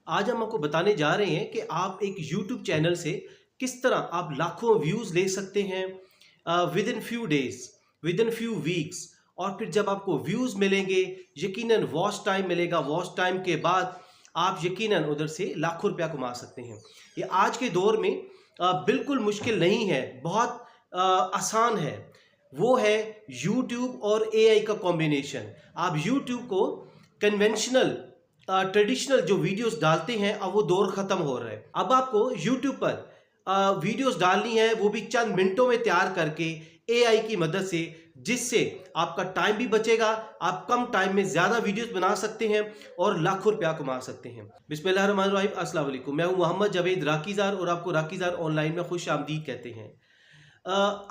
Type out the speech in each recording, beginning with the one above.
आज हम आपको बताने जा रहे हैं कि आप एक YouTube चैनल से किस तरह आप लाखों व्यूज़ ले सकते हैं with in few days, with in few weeks. और फिर जब आपको व्यूज़ मिलेंगे, यकीनन वॉच टाइम मिलेगा। वॉच टाइम के बाद आप यकीनन उधर से लाखों रुपया कमा सकते हैं। ये आज के दौर में बिल्कुल मुश्किल नहीं है, बहुत आसान है। वो है YouTube और AI का कॉम्बिनेशन। आप YouTube को कन्वेंशनल ट्रेडिशनल जो वीडियोस डालते हैं, अब वो दौर ख़त्म हो रहा है। अब आपको यूट्यूब पर वीडियोस डालनी है, वो भी चंद मिनटों में तैयार करके एआई की मदद से, जिससे आपका टाइम भी बचेगा। आप कम टाइम में ज़्यादा वीडियोस बना सकते हैं और लाखों रुपया कमा सकते हैं। बिस्मिल्लाहिर्रहमानिर्रहीम, अस्सलाम वालेकुम। मैं हूं मोहम्मद जावेद राकीज़ार और आपको राकीज़ार ऑनलाइन में खुश आमदीद कहते हैं।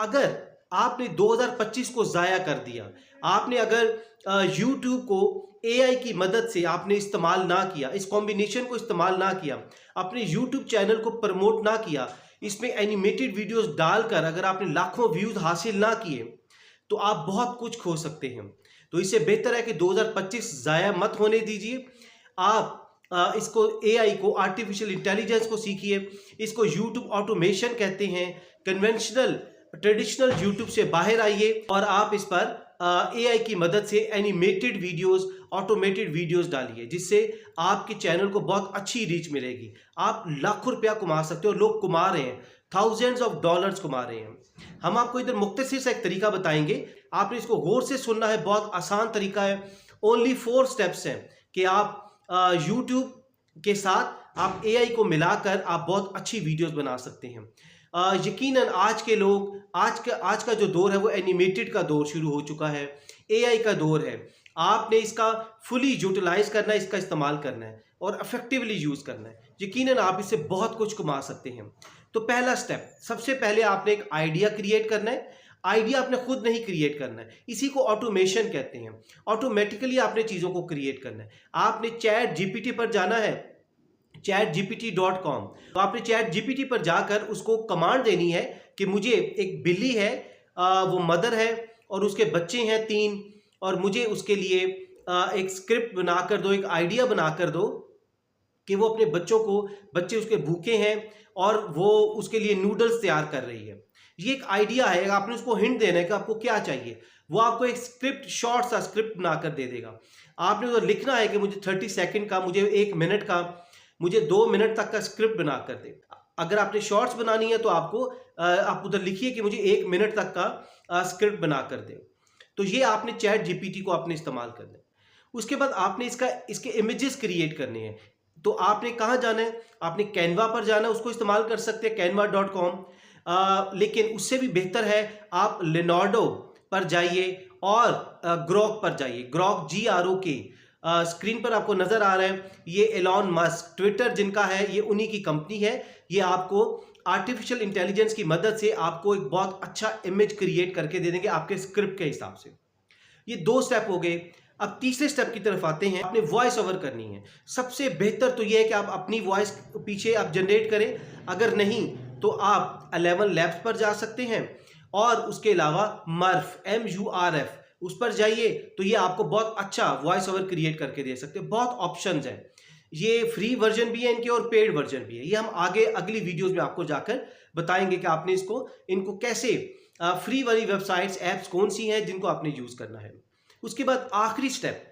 अगर आपने 2025 को ज़ाया कर दिया, आपने अगर यूट्यूब को एआई की मदद से आपने इस्तेमाल ना किया, इस कॉम्बिनेशन को इस्तेमाल ना किया, अपने यूट्यूब चैनल को प्रमोट ना किया, इसमें एनिमेटेड वीडियोस डालकर अगर आपने लाखों व्यूज़ हासिल ना किए, तो आप बहुत कुछ खो सकते हैं। तो इससे बेहतर है कि 2025 ज़ाया मत होने दीजिए। आप इसको, एआई को, आर्टिफिशियल इंटेलिजेंस को सीखिए। इसको यूट्यूब ऑटोमेशन कहते हैं। कन्वेंशनल ट्रेडिशनल यूट्यूब से बाहर आइए और आप इस पर एआई की मदद से एनिमेटेड वीडियोस, ऑटोमेटेड वीडियोस डालिए, जिससे आपके चैनल को बहुत अच्छी रीच मिलेगी। आप लाखों रुपया कमा सकते हो। लोग कमा रहे हैं, थाउजेंड्स ऑफ डॉलर्स कमा रहे हैं। हम आपको इधर मुख्तसर सा एक तरीका बताएंगे, आपने इसको गौर से सुनना है। बहुत आसान तरीका है। ओनली 4 स्टेप्स हैं कि आप यूट्यूब के साथ आप एआई को मिलाकर आप बहुत अच्छी वीडियोस बना सकते हैं। यकीनन आज के लोग, आज का जो दौर है वो एनिमेटेड का दौर शुरू हो चुका है, एआई का दौर है। आपने इसका फुली यूटिलाइज करना है, इसका इस्तेमाल करना है और इफेक्टिवली यूज़ करना है। यकीनन आप इससे बहुत कुछ कमा सकते हैं। तो पहला स्टेप, सबसे पहले आपने एक आइडिया क्रिएट करना है। आइडिया आपने खुद नहीं क्रिएट करना है, इसी को ऑटोमेशन कहते हैं। ऑटोमेटिकली आपने चीज़ों को क्रिएट करना है। आपने चैट जीपीटी पर जाना है, chatgpt.com। तो आपने चैट जीपीटी पर जाकर उसको कमांड देनी है कि मुझे एक बिल्ली है, वो मदर है और उसके बच्चे हैं 3, और मुझे उसके लिए एक स्क्रिप्ट बनाकर दो, एक आइडिया बनाकर दो कि वो अपने बच्चों को, बच्चे उसके भूखे हैं और वो उसके लिए नूडल्स तैयार कर रही है। ये एक आइडिया है। आपने उसको हिंट देना है कि आपको क्या चाहिए। वो आपको एक स्क्रिप्ट, शॉर्ट सा स्क्रिप्ट बनाकर दे देगा। आपने उधर लिखना है कि मुझे 30 सेकंड का, मुझे 1 मिनट का, मुझे 2 मिनट तक का स्क्रिप्ट बना कर दे। अगर आपने शॉर्ट्स बनानी है तो आपको आप उधर लिखिए कि मुझे 1 मिनट तक का स्क्रिप्ट बना कर दे। तो ये आपने चैट जीपीटी को आपने इस्तेमाल करना है। उसके बाद आपने इसके इमेजेस क्रिएट करने हैं। तो आपने कहाँ जाना है? आपने कैनवा पर जाना है, उसको इस्तेमाल कर सकते हैं, canva.com। लेकिन उससे भी बेहतर है आप लेनोर्डो पर जाइए और ग्रोक पर जाइए। ग्रोक, GROK, स्क्रीन पर आपको नजर आ रहा है। ये एलॉन मस्क, ट्विटर जिनका है, ये उन्हीं की कंपनी है। ये आपको आर्टिफिशियल इंटेलिजेंस की मदद से आपको एक बहुत अच्छा इमेज क्रिएट करके दे देंगे आपके स्क्रिप्ट के हिसाब से। ये 2 स्टेप हो गए। अब तीसरे स्टेप की तरफ आते हैं। आपने वॉइस ओवर करनी है। सबसे बेहतर तो ये है कि आप अपनी वॉइस पीछे आप जनरेट करें। अगर नहीं तो आप 11 लैब्स पर जा सकते हैं और उसके अलावा मर्फ, MURF, उस पर जाइए तो ये आपको बहुत अच्छा वॉइस ओवर क्रिएट करके दे सकते हैं। बहुत ऑप्शंस हैं। ये फ्री वर्जन भी है इनके और पेड वर्जन भी है। ये हम आगे अगली वीडियोस में आपको जाकर बताएंगे कि आपने इनको कैसे, फ्री वाली वेबसाइट्स, ऐप्स कौन सी हैं जिनको आपने यूज़ करना है। उसके बाद आखिरी स्टेप,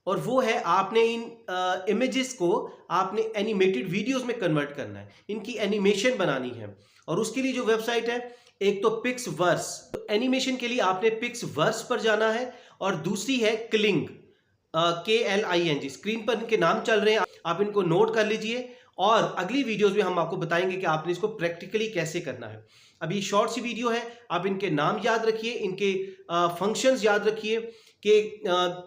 और वो है आपने इन इमेजेस को आपने एनिमेटेड वीडियोस में कन्वर्ट करना है। इनकी एनिमेशन बनानी है और उसके लिए जो वेबसाइट है, एक तो पिक्सवर्स। एनिमेशन के लिए आपने पिक्सवर्स पर जाना है और दूसरी है क्लिंग, KLING। स्क्रीन पर इनके नाम चल रहे हैं, आप इनको नोट कर लीजिए और अगली वीडियोस में हम आपको बताएंगे कि आपने इसको प्रैक्टिकली कैसे करना है। अब ये शॉर्ट सी वीडियो है, आप इनके नाम याद रखिए, इनके फंक्शंस याद रखिए कि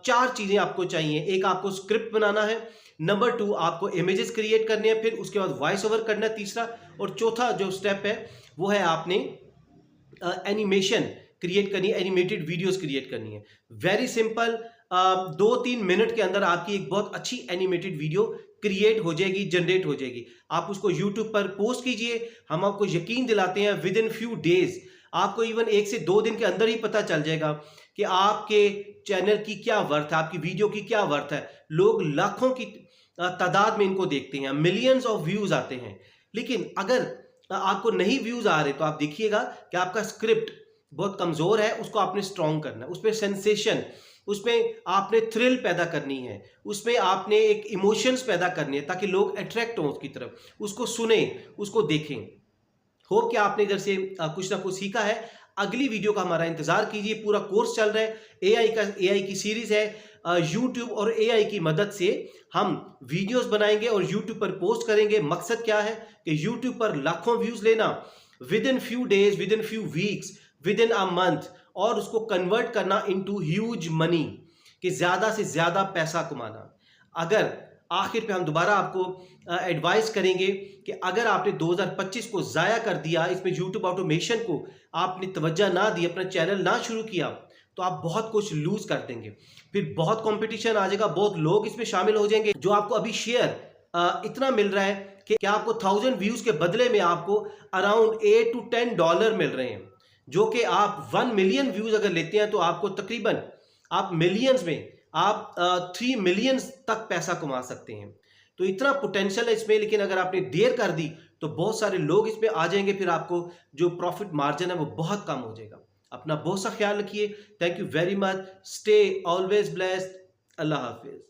4 चीज़ें आपको चाहिए। एक, आपको स्क्रिप्ट बनाना है। नंबर 2, आपको इमेजेस क्रिएट करने हैं। फिर उसके बाद वॉइस ओवर करना है, तीसरा। और चौथा जो स्टेप है वो है आपने एनिमेशन क्रिएट करनी है, एनिमेटेड वीडियोस क्रिएट करनी है। Very simple. 2-3 मिनट के अंदर आपकी एक बहुत अच्छी एनिमेटेड वीडियो क्रिएट हो जाएगी, जनरेट हो जाएगी। आप उसको यूट्यूब पर पोस्ट कीजिए। हम आपको यकीन दिलाते हैं विद इन फ्यू डेज, आपको इवन 1 से 2 दिन के अंदर ही पता चल जाएगा कि आपके चैनल की क्या वर्थ है, आपकी वीडियो की क्या वर्थ है। लोग लाखों की तादाद में इनको देखते हैं, मिलियंस ऑफ व्यूज आते हैं। लेकिन अगर आपको नहीं व्यूज आ रहे तो आप देखिएगा कि आपका स्क्रिप्ट बहुत कमजोर है, उसको आपने स्ट्रॉन्ग करना है। उसमें सेंसेशन, उसमें आपने थ्रिल पैदा करनी है, उसमें आपने एक इमोशंस पैदा करनी है ताकि लोग अट्रैक्ट हों उसकी तरफ, उसको सुने, उसको देखें। होप कि आपने इधर से कुछ ना कुछ सीखा है। अगली वीडियो का हमारा इंतजार कीजिए, पूरा कोर्स चल रहा है, एआई की सीरीज है। यूट्यूब और एआई की मदद से हम वीडियोस बनाएंगे और यूट्यूब पर पोस्ट करेंगे। मकसद क्या है कि यूट्यूब पर लाखों व्यूज लेना with in few days, with in few weeks, with in a month, और उसको कन्वर्ट करना इनटू ह्यूज मनी, कि ज्यादा से ज्यादा पैसा कमाना। अगर आखिर पे हम दोबारा आपको एडवाइस करेंगे कि अगर आपने 2025 को ज़ाया कर दिया, इसमें यूट्यूब ऑटोमेशन को आपने तवज्जो ना दी, अपना चैनल ना शुरू किया, तो आप बहुत कुछ लूज कर देंगे। फिर बहुत कंपटीशन आ जाएगा, बहुत लोग इसमें शामिल हो जाएंगे। जो आपको अभी शेयर इतना मिल रहा है कि क्या आपको 1000 व्यूज के बदले में आपको अराउंड $8 to $10 मिल रहे हैं, जो कि आप 1 मिलियन व्यूज अगर लेते हैं तो आपको तकरीबन आप मिलियंस में आप 3 मिलियन तक पैसा कमा सकते हैं। तो इतना पोटेंशियल है इसमें, लेकिन अगर आपने देर कर दी तो बहुत सारे लोग इसमें आ जाएंगे, फिर आपको जो प्रॉफिट मार्जिन है वो बहुत कम हो जाएगा। अपना बहुत सा ख्याल रखिए। Thank you very much. Stay always blessed. Allah Hafiz.